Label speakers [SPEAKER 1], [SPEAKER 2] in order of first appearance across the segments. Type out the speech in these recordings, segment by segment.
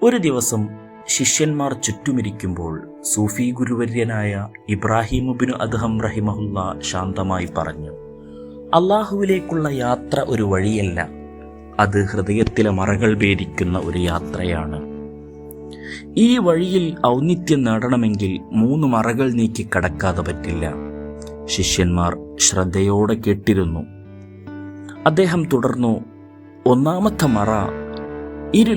[SPEAKER 1] ഒരു ദിവസം ശിഷ്യന്മാർ ചുറ്റുമിരിക്കുമ്പോൾ സൂഫി ഗുരുവര്യനായ ഇബ്രാഹിം ഇബ്നു അദ്ഹം റഹിമഹുല്ല ശാന്തമായി പറഞ്ഞു, അള്ളാഹുവിലേക്കുള്ള യാത്ര ഒരു വഴിയല്ല, അത് ഹൃദയത്തിലെ മറകൾ ഭേദിക്കുന്ന ഒരു യാത്രയാണ്. ഈ വഴിയിൽ ഔന്നിത്യം നേടണമെങ്കിൽ 3 മറകൾ നീക്കി കടക്കാതെ പറ്റില്ല. ശിഷ്യന്മാർ ശ്രദ്ധയോടെ കേട്ടിരുന്നു. അദ്ദേഹം തുടർന്നു, ഒന്നാമത്തെ മറ,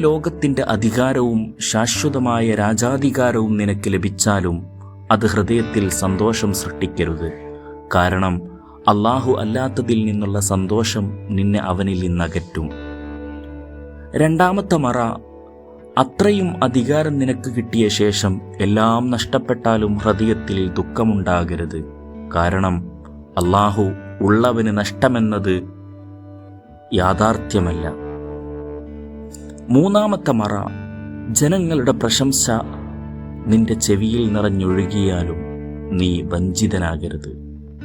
[SPEAKER 1] ലോകത്തിൻ്റെ അധികാരവും ശാശ്വതമായ രാജാധികാരവും നിനക്ക് ലഭിച്ചാലും അത് ഹൃദയത്തിൽ സന്തോഷം സൃഷ്ടിക്കരുത്. കാരണം അള്ളാഹു അല്ലാത്തതിൽ നിന്നുള്ള സന്തോഷം നിന്നെ അവനിൽ നിന്നകറ്റും. രണ്ടാമത്തെ മറ, അത്രയും അധികാരം നിനക്ക് കിട്ടിയ ശേഷം എല്ലാം നഷ്ടപ്പെട്ടാലും ഹൃദയത്തിൽ ദുഃഖമുണ്ടാകരുത്. കാരണം അള്ളാഹു ഉള്ളവന് നഷ്ടമെന്നത് യാഥാർത്ഥ്യമല്ല. മൂന്നാമത്തെ മറ, ജനങ്ങളുടെ പ്രശംസ നിന്റെ ചെവിയിൽ നിറഞ്ഞൊഴുകിയാലും നീ വഞ്ചിതനാകരുത്.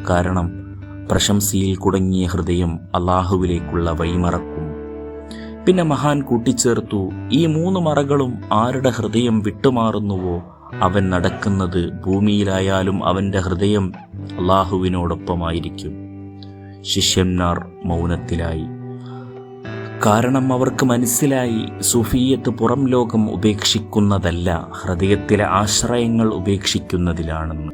[SPEAKER 1] കാരണം പ്രശംസയിൽ കുടുങ്ങിയ ഹൃദയം അള്ളാഹുവിലേക്കുള്ള വഴിമറക്കും. പിന്നെ മഹാൻ കൂട്ടിച്ചേർത്തു, ഈ 3 മറകളും ആരുടെ ഹൃദയം വിട്ടുമാറുന്നുവോ അവൻ നടക്കുന്നത് ഭൂമിയിലായാലും അവൻ്റെ ഹൃദയം അള്ളാഹുവിനോടൊപ്പമായിരിക്കും. ശിഷ്യന്മാർ മൗനത്തിലായി. കാരണം അവർക്ക് മനസ്സിലായി, സൂഫിയത്ത് പുറം ലോകം ഉപേക്ഷിക്കുന്നതല്ല, ഹൃദയത്തിലെ ആശ്രയങ്ങൾ ഉപേക്ഷിക്കുന്നതിലാണെന്ന്.